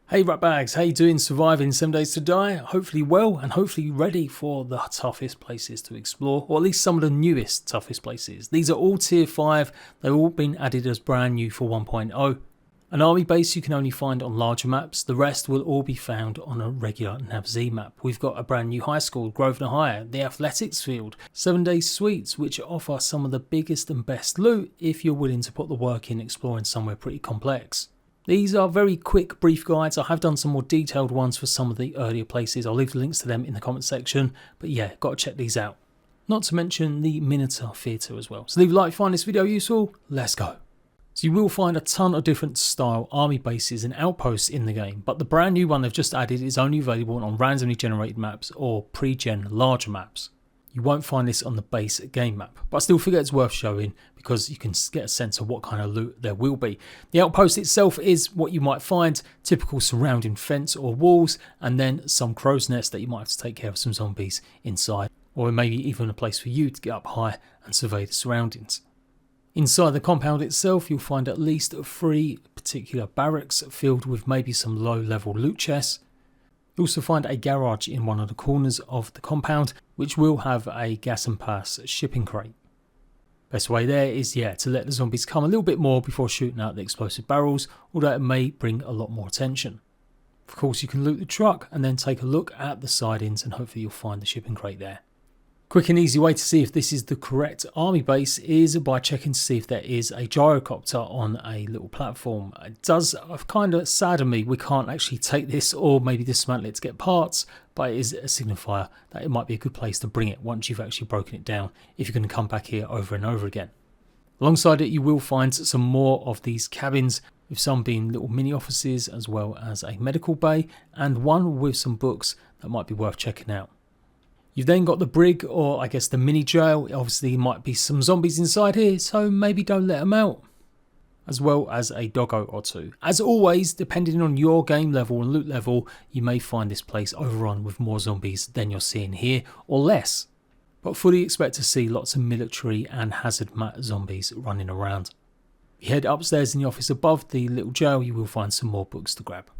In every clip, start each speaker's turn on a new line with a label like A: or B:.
A: Hey ratbags, how you doing? Surviving 7 days to die? Hopefully well and hopefully ready for the toughest places to explore, or at least some of the newest toughest places. These are all tier 5, they've all been added as brand new for 1.0. An army base you can only find on larger maps, the rest will all be found on a regular NavZ map. We've got a brand new high school, Grosvenor High, the athletics field, 7 day suites which offer some of the biggest and best loot if you're willing to put the work in exploring somewhere pretty complex. These are very quick, brief guides. I have done some more detailed ones for some of the earlier places. I'll leave the links to them in the comment section. But yeah, got to check these out. Not to mention the Minotaur Theatre as well. So leave a like if you find this video useful. Let's go. So you will find a ton of different style army bases and outposts in the game. But the brand new one they've just added is only available on randomly generated maps or pre-gen larger maps. You won't find this on the base game map, but I still figure it's worth showing because you can get a sense of what kind of loot there will be. The outpost itself is what you might find, typical surrounding fence or walls, and then some crow's nest that you might have to take care of some zombies inside, or maybe even a place for you to get up high and survey the surroundings. Inside the compound itself you'll find at least 3 particular barracks filled with maybe some low level loot chests. You'll also find a garage in one of the corners of the compound which will have a gas and pass shipping crate. Best way there is to let the zombies come a little bit more before shooting out the explosive barrels, although it may bring a lot more attention. Of course you can loot the truck and then take a look at the sidings and hopefully you'll find the shipping crate there. Quick and easy way to see if this is the correct army base is by checking to see if there is a gyrocopter on a little platform. It does kind of sadden me we can't actually take this or maybe dismantle it to get parts, but it is a signifier that it might be a good place to bring it once you've actually broken it down if you're going to come back here over and over again. Alongside it you will find some more of these cabins, with some being little mini offices as well as a medical bay and one with some books that might be worth checking out. You've then got the brig, or I guess the mini jail. Obviously might be some zombies inside here, so maybe don't let them out. As well as a doggo or two. As always, depending on your game level and loot level, you may find this place overrun with more zombies than you're seeing here, or less. But fully expect to see lots of military and hazard mat zombies running around. If you head upstairs in the office above the little jail, you will find some more books to grab.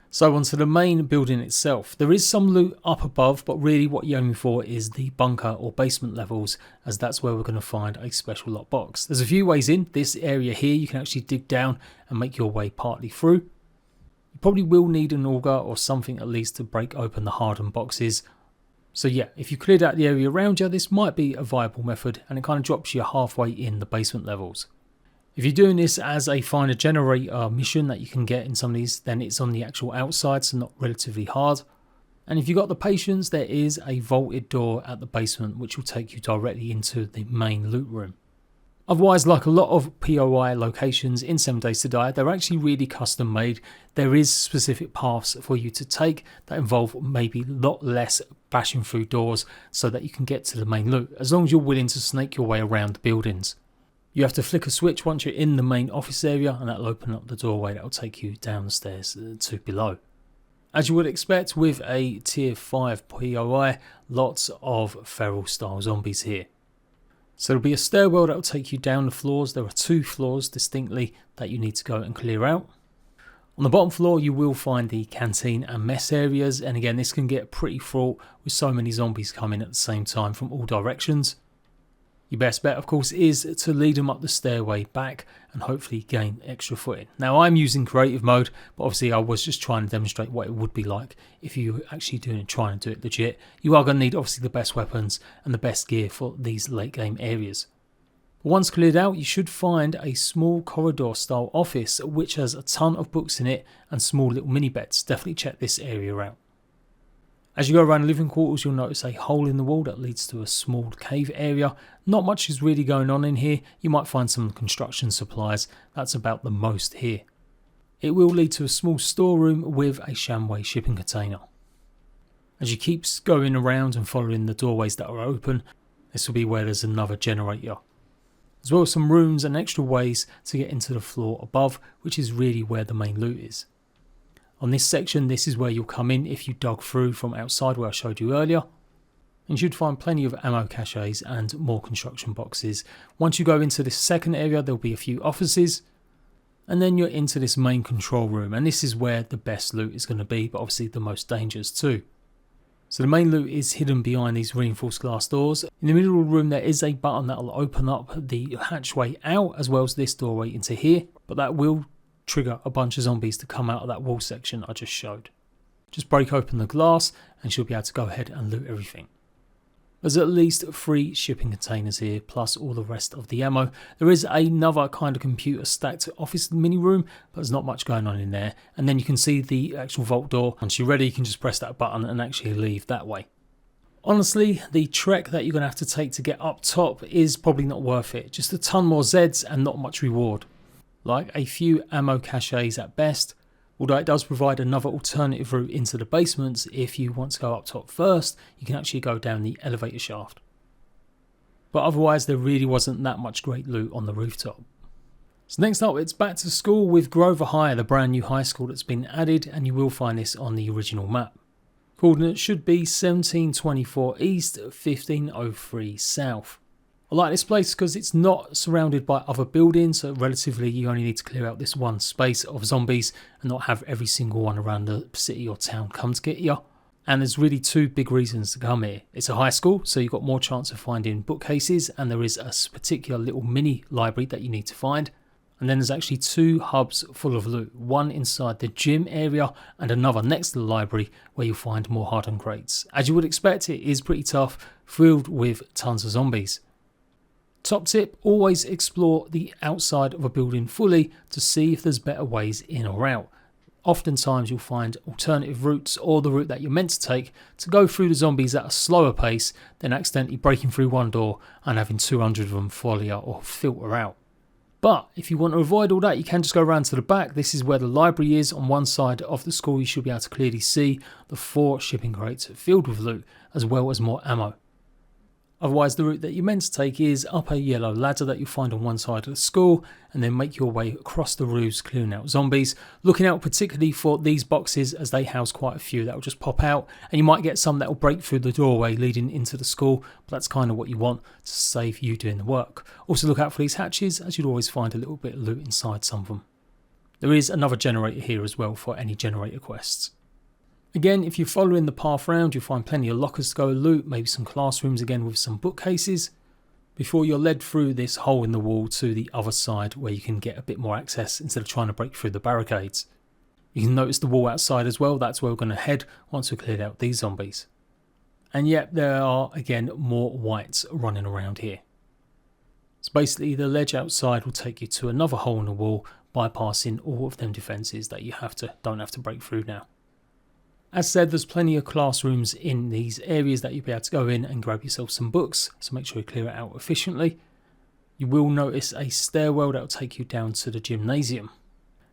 A: So onto the main building itself. There is some loot up above, but really what you're aiming for is the bunker or basement levels, as that's where we're going to find a special lock box. There's a few ways in. This area here you can actually dig down and make your way partly through. You probably will need an auger or something at least to break open the hardened boxes. So yeah, if you cleared out the area around you, this might be a viable method, and it kind of drops you halfway in the basement levels. If you're doing this as a find a generator mission that you can get in some of these, then it's on the actual outside, so not relatively hard. And if you've got the patience, there is a vaulted door at the basement which will take you directly into the main loot room. Otherwise, like a lot of POI locations in 7 Days to Die, they're actually really custom made. There is specific paths for you to take that involve maybe a lot less bashing through doors so that you can get to the main loot, as long as you're willing to snake your way around the buildings. You have to flick a switch once you're in the main office area and that'll open up the doorway that will take you down the stairs to below. As you would expect with a tier 5 POI, lots of feral style zombies here. So there'll be a stairwell that will take you down the floors. There are 2 floors distinctly that you need to go and clear out. On the bottom floor you will find the canteen and mess areas, and again this can get pretty fraught with so many zombies coming at the same time from all directions. Your best bet of course is to lead them up the stairway back and hopefully gain extra footing. Now I'm using creative mode, but obviously I was just trying to demonstrate what it would be like if you were actually trying to do it legit. You are going to need obviously the best weapons and the best gear for these late game areas. Once cleared out you should find a small corridor style office which has a ton of books in it and small little mini beds. Definitely check this area out. As you go around the living quarters you'll notice a hole in the wall that leads to a small cave area. Not much is really going on in here. You might find some construction supplies. That's about the most here. It will lead to a small storeroom with a Shamway shipping container. As you keep going around and following the doorways that are open, this will be where there's another generator. As well as some rooms and extra ways to get into the floor above, which is really where the main loot is. On this section, this is where you'll come in if you dug through from outside where I showed you earlier. And you should find plenty of ammo caches and more construction boxes. Once you go into this second area, there'll be a few offices. And then you're into this main control room, and this is where the best loot is going to be, but obviously the most dangerous too. So the main loot is hidden behind these reinforced glass doors. In the middle of the room there is a button that will open up the hatchway out, as well as this doorway into here, but that will trigger a bunch of zombies to come out of that wall section I just showed. Just break open the glass and you'll be able to go ahead and loot everything. There's at least 3 shipping containers here, plus all the rest of the ammo. There is another kind of computer stacked office mini room, but there's not much going on in there. And then you can see the actual vault door. Once you're ready, you can just press that button and actually leave that way. Honestly, the trek that you're going to have to take to get up top is probably not worth it. Just a ton more Zeds and not much reward. Like a few ammo caches at best. Although it does provide another alternative route into the basements. If you want to go up top first, you can actually go down the elevator shaft. But otherwise there really wasn't that much great loot on the rooftop. So next up, it's back to school with Grover High, the brand new high school that's been added, and you will find this on the original map. Coordinates should be 1724 east, 1503 south. I like this place because it's not surrounded by other buildings, so relatively you only need to clear out this one space of zombies and not have every single one around the city or town come to get you. And there's really 2 big reasons to come here. It's a high school, so you've got more chance of finding bookcases, and there is a particular little mini library that you need to find. And then there's actually 2 hubs full of loot, one inside the gym area and another next to the library where you'll find more hardened crates. As you would expect, it is pretty tough, filled with tons of zombies. Top tip, always explore the outside of a building fully to see if there's better ways in or out. Oftentimes you'll find alternative routes, or the route that you're meant to take to go through the zombies at a slower pace than accidentally breaking through one door and having 200 of them follow you or filter out. But if you want to avoid all that, you can just go around to the back. This is where the library is. On one side of the school you should be able to clearly see the 4 shipping crates filled with loot, as well as more ammo. Otherwise, the route that you're meant to take is up a yellow ladder that you'll find on one side of the school, and then make your way across the roofs clearing out zombies, looking out particularly for these boxes as they house quite a few that will just pop out, and you might get some that will break through the doorway leading into the school, but that's kind of what you want to save you doing the work. Also look out for these hatches, as you'll always find a little bit of loot inside some of them. There is another generator here as well for any generator quests. Again, if you're following the path round, you'll find plenty of lockers to go loot, maybe some classrooms again with some bookcases, before you're led through this hole in the wall to the other side where you can get a bit more access instead of trying to break through the barricades. You can notice the wall outside as well, that's where we're going to head once we've cleared out these zombies. And yet there are again more whites running around here. So basically the ledge outside will take you to another hole in the wall, bypassing all of them defences that you don't have to break through now. As said, there's plenty of classrooms in these areas that you'll be able to go in and grab yourself some books, so make sure you clear it out efficiently. You will notice a stairwell that will take you down to the gymnasium.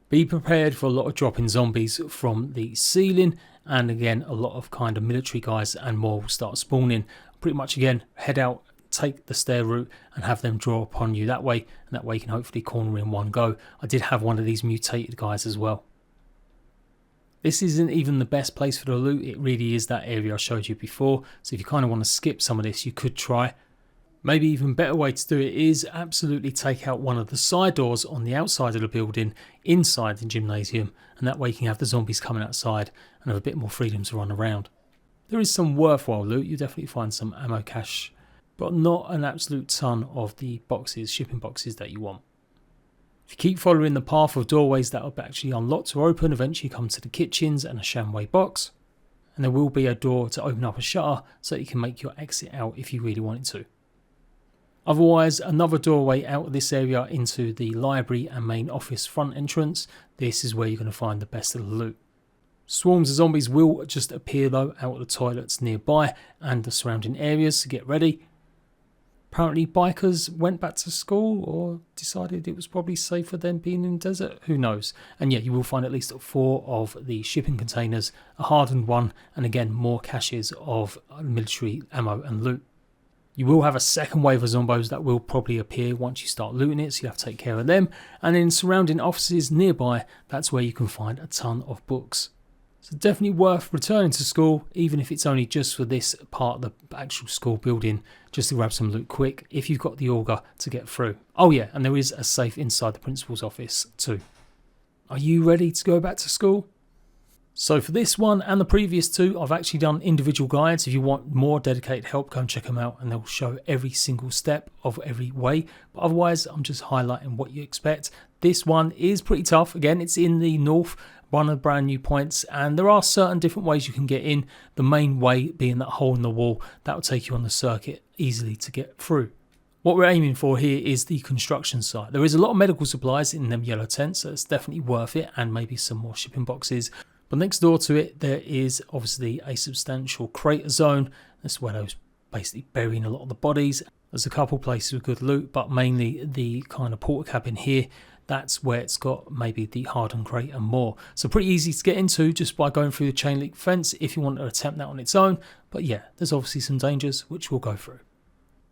A: Be prepared for a lot of dropping zombies from the ceiling, and again a lot of kind of military guys and more will start spawning. Pretty much again, head out, take the stair route and have them draw upon you that way, and that way you can hopefully corner in one go. I did have one of these mutated guys as well. This isn't even the best place for the loot, it really is that area I showed you before, so if you kind of want to skip some of this you could try. Maybe even better way to do it is absolutely take out one of the side doors on the outside of the building inside the gymnasium, and that way you can have the zombies coming outside and have a bit more freedom to run around. There is some worthwhile loot, you'll definitely find some ammo cache, but not an absolute ton of the boxes, shipping boxes that you want. If you keep following the path of doorways that will actually unlock or open, eventually you come to the kitchens and a shamway box, and there will be a door to open up a shutter so that you can make your exit out if you really wanted to. Otherwise, another doorway out of this area into the library and main office front entrance. This is where you're going to find the best of the loot. Swarms of zombies will just appear though out of the toilets nearby and the surrounding areas, so get ready. Apparently bikers went back to school or decided it was probably safer than being in the desert, who knows. And yeah, you will find at least 4 of the shipping containers, a hardened one, and again more caches of military ammo and loot. You will have a second wave of zombos that will probably appear once you start looting it, so you have to take care of them. And in surrounding offices nearby, that's where you can find a ton of books. So definitely worth returning to school, even if it's only just for this part of the actual school building, just to grab some loot quick if you've got the auger to get through. Oh yeah, and there is a safe inside the principal's office too. Are you ready to go back to school? So for this one and the previous two, I've actually done individual guides. If you want more dedicated help, go and check them out and they'll show every single step of every way. But otherwise, I'm just highlighting what you expect. This one is pretty tough. Again, it's in the north, one of the brand new points, and there are certain different ways you can get in. The main way being that hole in the wall that will take you on the circuit easily to get through. What we're aiming for here is the construction site. There is a lot of medical supplies in them yellow tents, so it's definitely worth it, and maybe some more shipping boxes. But next door to it, there is obviously a substantial crater zone. That's where I was basically burying a lot of the bodies. There's a couple places with good loot, but mainly the kind of porta cabin here. That's where it's got maybe the hardened crate and more. So pretty easy to get into just by going through the chain link fence if you want to attempt that on its own. But yeah, there's obviously some dangers which we'll go through.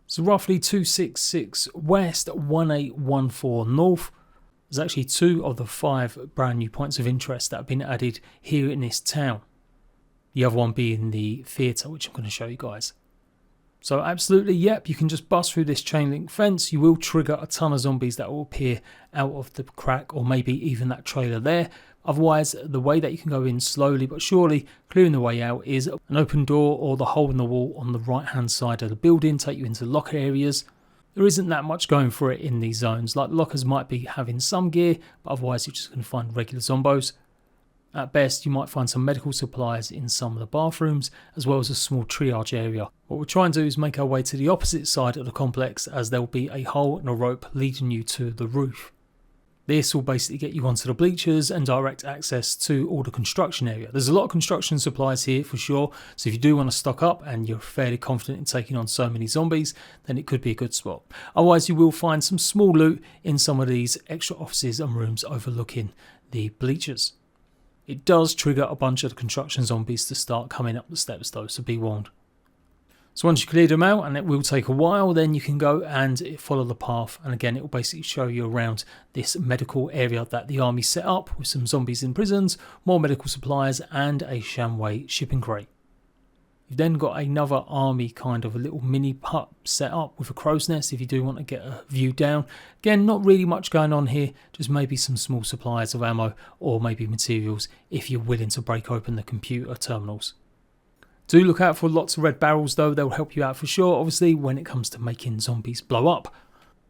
A: So roughly 266 west, 1814 north. There's actually 2 of the 5 brand new points of interest that have been added here in this town. The other one being the theatre, which I'm going to show you guys. So absolutely, yep, you can just bust through this chain link fence. You will trigger a ton of zombies that will appear out of the crack, or maybe even that trailer there. Otherwise, the way that you can go in slowly but surely, clearing the way out, is an open door or the hole in the wall on the right hand side of the building, take you into locker areas. There isn't that much going for it in these zones. Like, lockers might be having some gear, but otherwise you're just going to find regular zombos. At best, you might find some medical supplies in some of the bathrooms, as well as a small triage area. What we'll try and do is make our way to the opposite side of the complex, as there will be a hole and a rope leading you to the roof. This will basically get you onto the bleachers and direct access to all the construction area. There's a lot of construction supplies here for sure, so if you do want to stock up and you're fairly confident in taking on so many zombies, then it could be a good spot. Otherwise, you will find some small loot in some of these extra offices and rooms overlooking the bleachers. It does trigger a bunch of the construction zombies to start coming up the steps though, so be warned. So once you clear them out, and it will take a while, then you can go and follow the path. And again, it will basically show you around this medical area that the army set up with some zombies in prisons, more medical supplies, and a Shamway shipping crate. You've then got another army kind of a little mini hut set up with a crow's nest if you do want to get a view down. Again, not really much going on here, just maybe some small supplies of ammo or maybe materials if you're willing to break open the computer terminals. Do look out for lots of red barrels though, they'll help you out for sure, obviously, when it comes to making zombies blow up.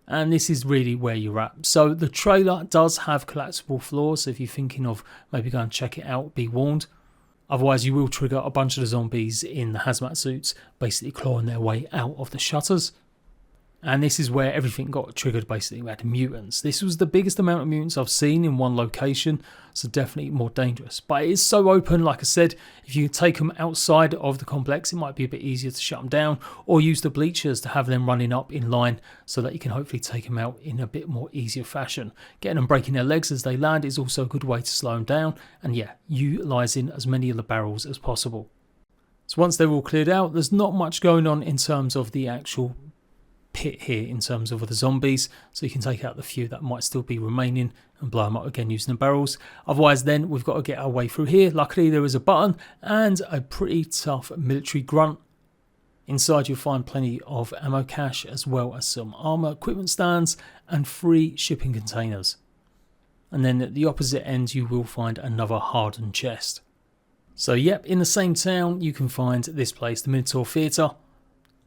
A: And this is really where you're at. So the trailer does have collapsible floors, so if you're thinking of maybe going and check it out, be warned. Otherwise you will trigger a bunch of the zombies in the hazmat suits, basically clawing their way out of the shutters. And this is where everything got triggered, basically. We had mutants. This was the biggest amount of mutants I've seen in one location, so definitely more dangerous. But it is so open, like I said, if you take them outside of the complex, it might be a bit easier to shut them down, or use the bleachers to have them running up in line so that you can hopefully take them out in a bit more easier fashion. Getting them breaking their legs as they land is also a good way to slow them down, and yeah, utilising as many of the barrels as possible. So once they're all cleared out, there's not much going on in terms of the actual pit here in terms of the zombies, so you can take out the few that might still be remaining and blow them up again using the barrels. Otherwise then we've got to get our way through here. Luckily there is a button and a pretty tough military grunt. Inside you'll find plenty of ammo cache as well as some armor equipment stands and 3 shipping containers. And then at the opposite end you will find another hardened chest. So yep, in the same town you can find this place, the Minotaur Theatre.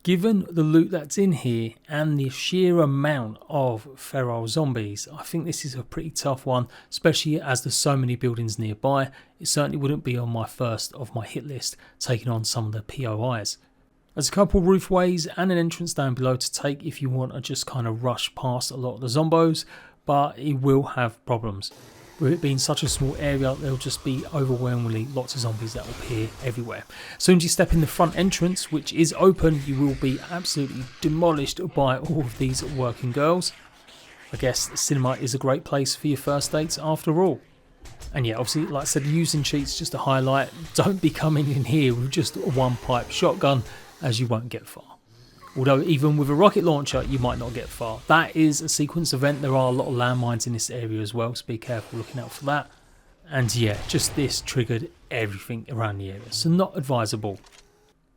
A: Given the loot that's in here and the sheer amount of feral zombies, I think this is a pretty tough one, especially as there's so many buildings nearby. It certainly wouldn't be on my first of my hit list, taking on some of the POIs. There's a couple roofways and an entrance down below to take if you want to just kind of rush past a lot of the zombos, but it will have problems. With it being such a small area, there'll just be overwhelmingly lots of zombies that will appear everywhere. As soon as you step in the front entrance, which is open, you will be absolutely demolished by all of these working girls. I guess the cinema is a great place for your first dates after all. And yeah, obviously, like I said, using cheats just to highlight, don't be coming in here with just a one pipe shotgun, as you won't get far. Although even with a rocket launcher you might not get far. That is a sequence event. There are a lot of landmines in this area as well, so be careful looking out for that. And yeah, just this triggered everything around the area, so not advisable.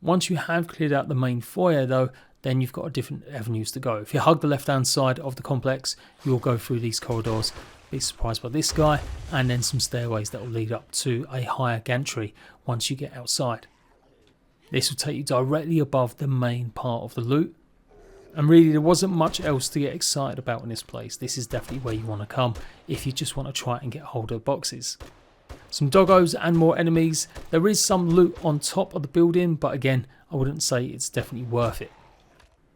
A: Once you have cleared out the main foyer though, then you've got different avenues to go. If you hug the left hand side of the complex, you'll go through these corridors be surprised by this guy, and then some stairways that will lead up to a higher gantry once you get outside. This will take you directly above the main part of the loot. And really there wasn't much else to get excited about in this place. This is definitely where you want to come if you just want to try and get hold of boxes. Some doggos and more enemies. There is some loot on top of the building, but again, I wouldn't say it's definitely worth it.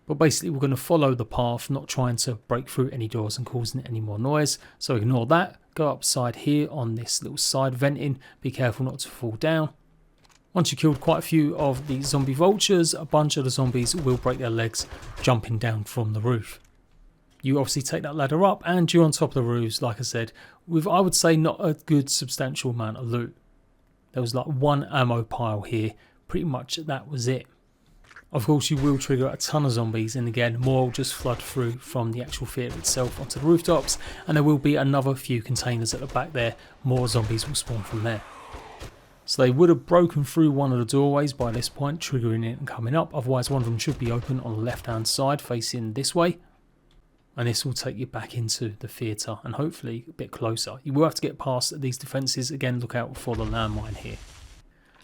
A: But basically we're going to follow the path, not trying to break through any doors and causing any more noise. So ignore that. Go upside here on this little side venting. Be careful not to fall down. Once you killed quite a few of the zombie vultures, a bunch of the zombies will break their legs jumping down from the roof. You obviously take that ladder up and you're on top of the roofs, like I said, with I would say not a good substantial amount of loot. There was like one ammo pile here, pretty much that was it. Of course you will trigger a ton of zombies, and again more will just flood through from the actual theatre itself onto the rooftops, and there will be another few containers at the back there. More zombies will spawn from there. So they would have broken through one of the doorways by this point, triggering it and coming up. Otherwise one of them should be open on the left hand side facing this way. And this will take you back into the theatre and hopefully a bit closer. You will have to get past these defences. Again, look out for the landmine here.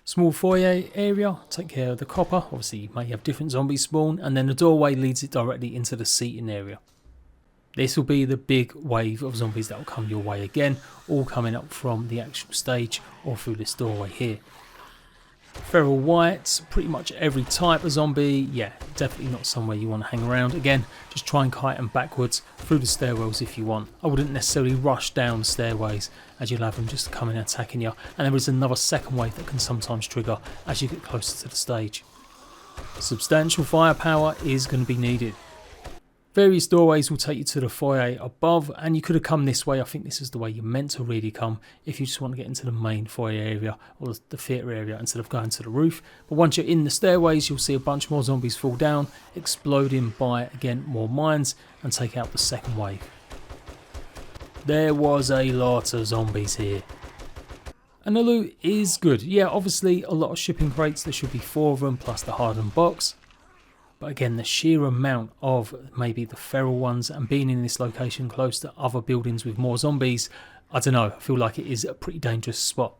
A: Small foyer area, take care of the copper. Obviously you may have different zombies spawn, and then the doorway leads it directly into the seating area. This will be the big wave of zombies that will come your way again, all coming up from the actual stage or through this doorway here. Feral whites, pretty much every type of zombie. Yeah, definitely not somewhere you want to hang around. Again, just try and kite them backwards through the stairwells if you want. I wouldn't necessarily rush down the stairways, as you'll have them just coming and attacking you. And there is another second wave that can sometimes trigger as you get closer to the stage. Substantial firepower is going to be needed. Various doorways will take you to the foyer above, and you could have come this way. I think this is the way you're meant to really come if you just want to get into the main foyer area or the theatre area instead of going to the roof. But once you're in the stairways, you'll see a bunch more zombies fall down, exploding by, again, more mines, and take out the second wave. There was a lot of zombies here. And the loot is good. Yeah, obviously a lot of shipping crates. There should be 4 of them plus the hardened box. But again, the sheer amount of maybe the feral ones and being in this location close to other buildings with more zombies, I don't know, I feel like it is a pretty dangerous spot.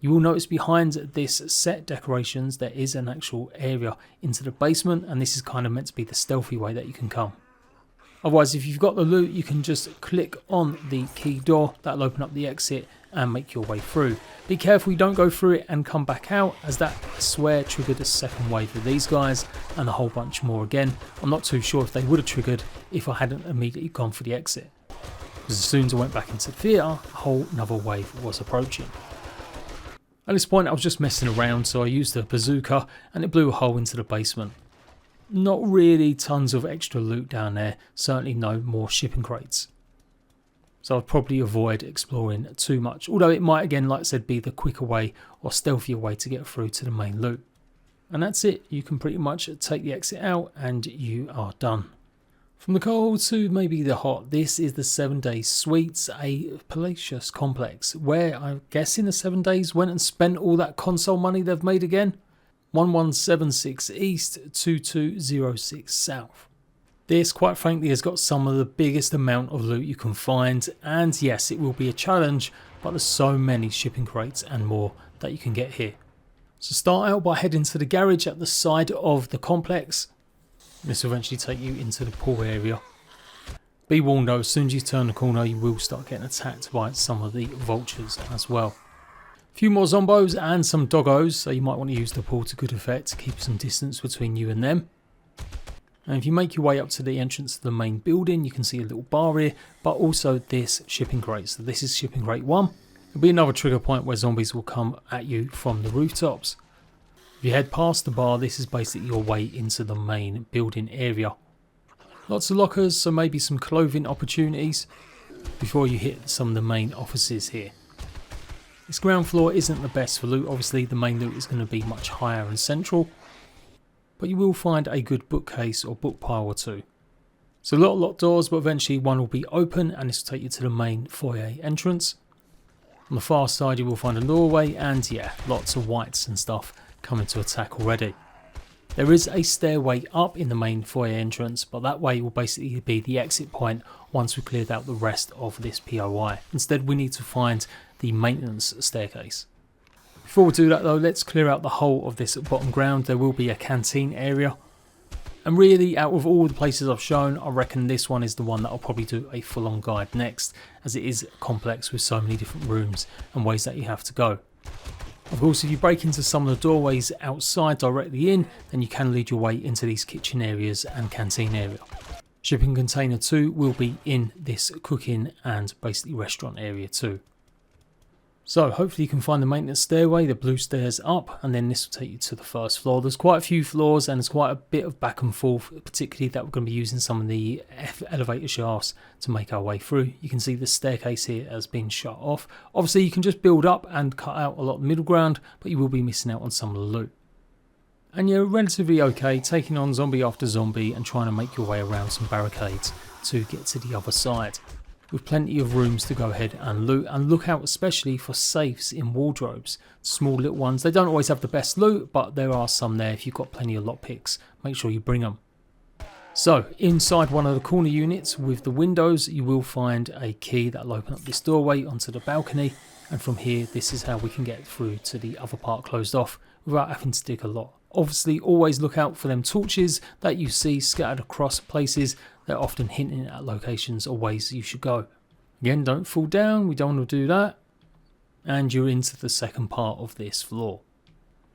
A: You will notice behind this set decorations there is an actual area into the basement, and this is kind of meant to be the stealthy way that you can come. Otherwise, if you've got the loot, you can just click on the key door, that'll open up the exit and make your way through. Be careful you don't go through it and come back out, as that, I swear, triggered a second wave of these guys and a whole bunch more again. I'm not too sure if they would have triggered if I hadn't immediately gone for the exit, because as soon as I went back into the theatre, a whole another wave was approaching. At this point I was just messing around, so I used the bazooka and it blew a hole into the basement. Not really tons of extra loot down there, certainly no more shipping crates. So I'd probably avoid exploring too much, although it might, again, like I said, be the quicker way or stealthier way to get through to the main loot. And that's it, you can pretty much take the exit out and you are done. From the cold to maybe the hot, this is the 7 Days Suites, a palatial complex where I guess in the 7 days went and spent all that console money they've made again. 1176 East, 2206 South. This, quite frankly, has got some of the biggest amount of loot you can find, and yes, it will be a challenge, but there's so many shipping crates and more that you can get here. So start out by heading to the garage at the side of the complex. This will eventually take you into the pool area. Be warned though, as soon as you turn the corner you will start getting attacked by some of the vultures as well. A few more zombos and some doggos, so you might want to use the pool to good effect to keep some distance between you and them. And if you make your way up to the entrance to the main building, you can see a little bar here, but also this shipping crate. So this is shipping crate 1. There'll be another trigger point where zombies will come at you from the rooftops. If you head past the bar, this is basically your way into the main building area. Lots of lockers, so maybe some clothing opportunities before you hit some of the main offices here. This ground floor isn't the best for loot. Obviously the main loot is going to be much higher and central, but you will find a good bookcase or book pile or two. So a lot of locked doors, but eventually one will be open and this will take you to the main foyer entrance. On the far side you will find a doorway, and yeah, lots of whites and stuff coming to attack already. There is a stairway up in the main foyer entrance, but that way will basically be the exit point once we've cleared out the rest of this POI. Instead, we need to find the maintenance staircase. Before we do that though, let's clear out the whole of this bottom ground. There will be a canteen area. And really, out of all the places I've shown, I reckon this one is the one that I'll probably do a full-on guide next, as it is complex with so many different rooms and ways that you have to go. Of course, if you break into some of the doorways outside directly in, then you can lead your way into these kitchen areas and canteen area. Shipping container 2 will be in this cooking and basically restaurant area too. So hopefully you can find the maintenance stairway, the blue stairs up, and then this will take you to the first floor. There's quite a few floors and there's quite a bit of back and forth, particularly that we're going to be using some of the elevator shafts to make our way through. You can see the staircase here has been shut off. Obviously you can just build up and cut out a lot of the middle ground, but you will be missing out on some of the loot. And you're relatively okay taking on zombie after zombie and trying to make your way around some barricades to get to the other side, with plenty of rooms to go ahead and loot. And look out especially for safes in wardrobes, small little ones. They don't always have the best loot, but there are some there. If you've got plenty of lockpicks, make sure you bring them. So inside one of the corner units with the windows, you will find a key that will open up this doorway onto the balcony, and from here this is how we can get through to the other part closed off without having to dig a lot. Obviously always look out for them torches that you see scattered across places. They're often hinting at locations or ways you should go. Again, don't fall down, we don't want to do that. And you're into the second part of this floor.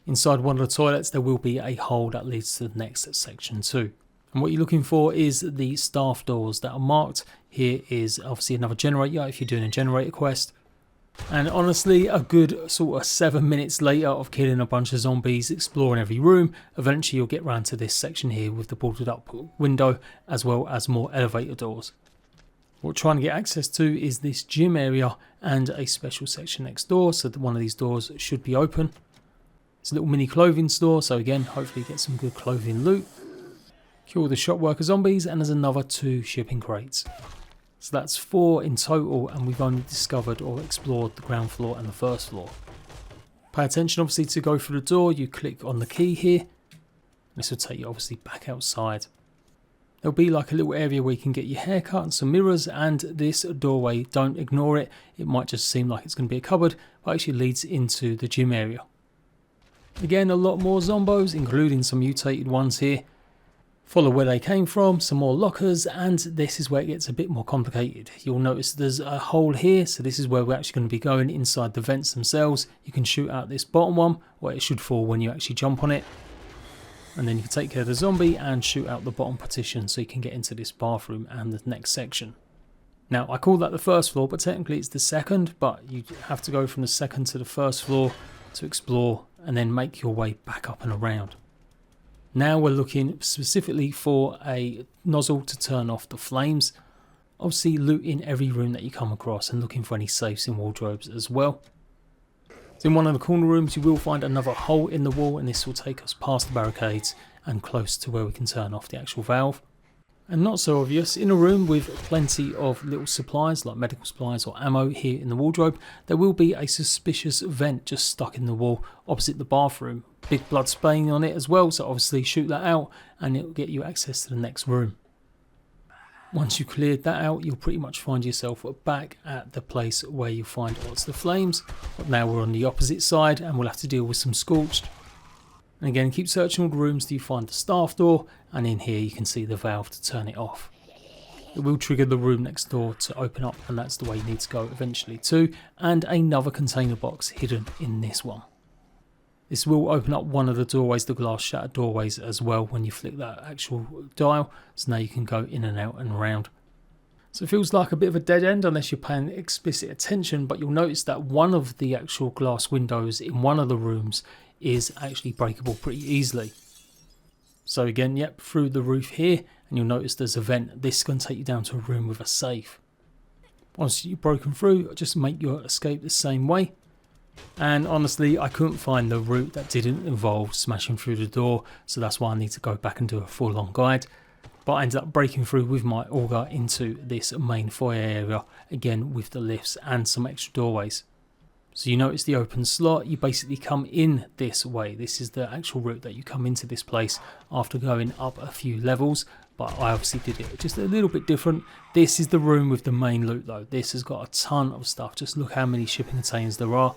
A: Inside one of the toilets there will be a hole that leads to the next section too. And what you're looking for is the staff doors that are marked. Here is obviously another generator if you're doing a generator quest. And honestly, a good sort of 7 minutes later of killing a bunch of zombies, exploring every room, eventually you'll get round to this section here with the boarded up window, as well as more elevator doors. What we're trying to get access to is this gym area and a special section next door, so that one of these doors should be open. It's a little mini clothing store, so again, hopefully get some good clothing loot. Kill the shop worker zombies, and there's another 2 shipping crates. So that's 4 in total, and we've only discovered or explored the ground floor and the first floor. Pay attention obviously to go through the door. You click on the key here. This will take you obviously back outside. There'll be like a little area where you can get your hair cut and some mirrors, and this doorway, don't ignore it. It might just seem like it's going to be a cupboard, but actually leads into the gym area. Again, a lot more zombos, including some mutated ones here. Follow where they came from, some more lockers, and this is where it gets a bit more complicated. You'll notice there's a hole here, so this is where we're actually going to be going inside the vents themselves. You can shoot out this bottom one, or it should fall when you actually jump on it. And then you can take care of the zombie and shoot out the bottom partition so you can get into this bathroom and the next section. Now, I call that the first floor, but technically it's the second, but you have to go from the second to the first floor to explore and then make your way back up and around. Now we're looking specifically for a nozzle to turn off the flames. Obviously loot in every room that you come across and looking for any safes in wardrobes as well. So in one of the corner rooms you will find another hole in the wall, and this will take us past the barricades and close to where we can turn off the actual valve. And not so obvious, in a room with plenty of little supplies like medical supplies or ammo here in the wardrobe, there will be a suspicious vent just stuck in the wall opposite the bathroom. Big blood stain on it as well, so obviously shoot that out and it will get you access to the next room. Once you cleared that out, you'll pretty much find yourself back at the place where you find lots of the flames. But now we're on the opposite side and we'll have to deal with some scorched. And again, keep searching all the rooms till you find the staff door, and in here you can see the valve to turn it off. It will trigger the room next door to open up, and that's the way you need to go eventually too. And another container box hidden in this one. This will open up one of the doorways, the glass shattered doorways as well, when you flick that actual dial. So now you can go in and out and around. So it feels like a bit of a dead end unless you're paying explicit attention, but you'll notice that one of the actual glass windows in one of the rooms is actually breakable pretty easily. So again, yep, through the roof here, and you'll notice there's a vent. This is going to take you down to a room with a safe. Once you've broken through, just make your escape the same way. And honestly, I couldn't find the route that didn't involve smashing through the door, so that's why I need to go back and do a full-on guide. But I ended up breaking through with my auger into this main foyer area, again with the lifts and some extra doorways. So you notice the open slot, you basically come in this way. This is the actual route that you come into this place after going up a few levels. but I obviously did it just a little bit different. This is the room with the main loot though. This has got a ton of stuff. Just look how many shipping containers there are.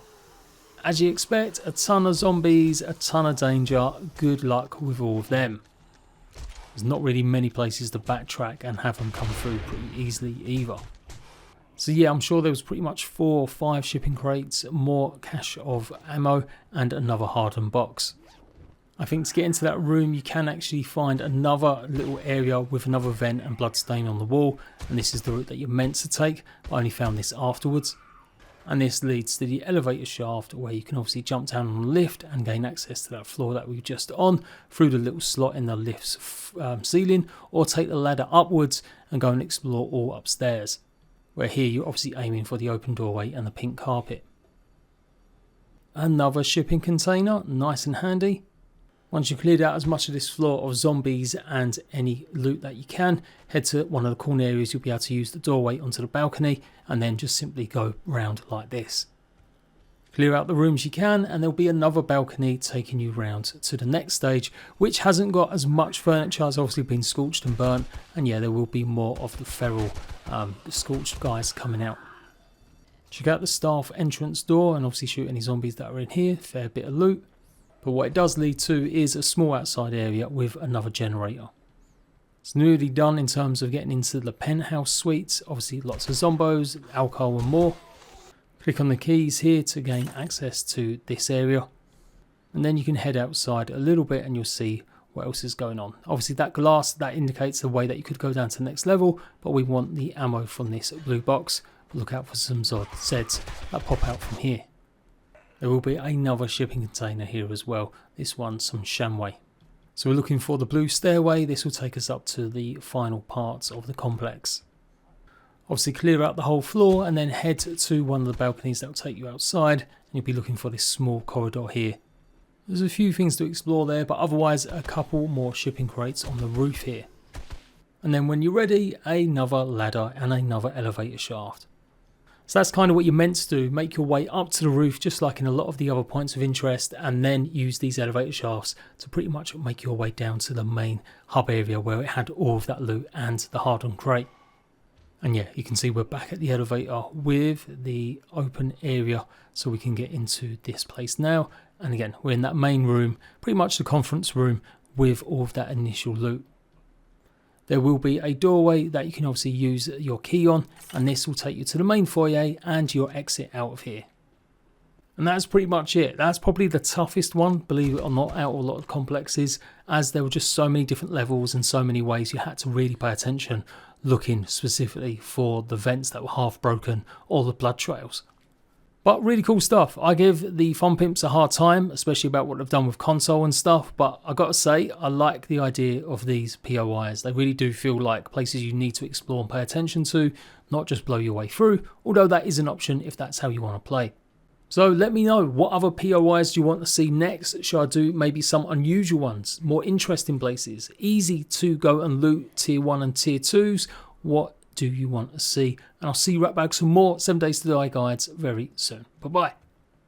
A: As you expect, a ton of zombies, a ton of danger. Good luck with all of them. There's not really many places to backtrack and have them come through pretty easily either. So yeah, I'm sure there was pretty much 4 or 5 shipping crates, more cache of ammo, and another hardened box. I think to get into that room you can actually find another little area with another vent and bloodstain on the wall, and this is the route that you're meant to take. I only found this afterwards. And this leads to the elevator shaft, where you can obviously jump down on the lift and gain access to that floor that we were just on through the little slot in the lift's ceiling, or take the ladder upwards and go and explore all upstairs, where here you're obviously aiming for the open doorway and the pink carpet. Another shipping container, nice and handy. Once you've cleared out as much of this floor of zombies and any loot that you can, head to one of the corner areas. You'll be able to use the doorway onto the balcony and then just simply go round like this. Clear out the rooms you can, and there'll be another balcony taking you round to the next stage, which hasn't got as much furniture. It's obviously been scorched and burnt, and yeah, there will be more of the feral the scorched guys coming out. Check out the staff entrance door and obviously shoot any zombies that are in here. Fair bit of loot. But what it does lead to is a small outside area with another generator. It's nearly done in terms of getting into the penthouse suites. Obviously lots of zombos, alcohol and more. Click on the keys here to gain access to this area. And then you can head outside a little bit and you'll see what else is going on. Obviously that glass, that indicates the way that you could go down to the next level. But we want the ammo from this blue box. Look out for some Zeds that pop out from here. There will be another shipping container here as well. This one, some shamway. So we're looking for the blue stairway. This will take us up to the final parts of the complex. Obviously clear out the whole floor and then head to one of the balconies that will take you outside. And you'll be looking for this small corridor here. There's a few things to explore there, but otherwise a couple more shipping crates on the roof here. And then when you're ready, another ladder and another elevator shaft. So that's kind of what you're meant to do, make your way up to the roof just like in a lot of the other points of interest, and then use these elevator shafts to pretty much make your way down to the main hub area where it had all of that loot and the hardened crate. And yeah, you can see we're back at the elevator with the open area so we can get into this place now. And again, we're in that main room, pretty much the conference room with all of that initial loot. There will be a doorway that you can obviously use your key on, and this will take you to the main foyer and your exit out of here. And that's pretty much it. That's probably the toughest one, believe it or not, out of a lot of complexes, as there were just so many different levels and so many ways you had to really pay attention, looking specifically for the vents that were half broken or the blood trails. But really cool stuff. I give the Fun Pimps a hard time, especially about what they've done with console and stuff, but I gotta say, I like the idea of these POIs. They really do feel like places you need to explore and pay attention to, not just blow your way through, although that is an option if that's how you want to play. So let me know, what other POIs do you want to see next? Should I do maybe some unusual ones, more interesting places, easy to go and loot tier 1 and tier 2s? What do you want to see? And I'll see you right back some more 7 Days to Die guides very soon. Bye bye.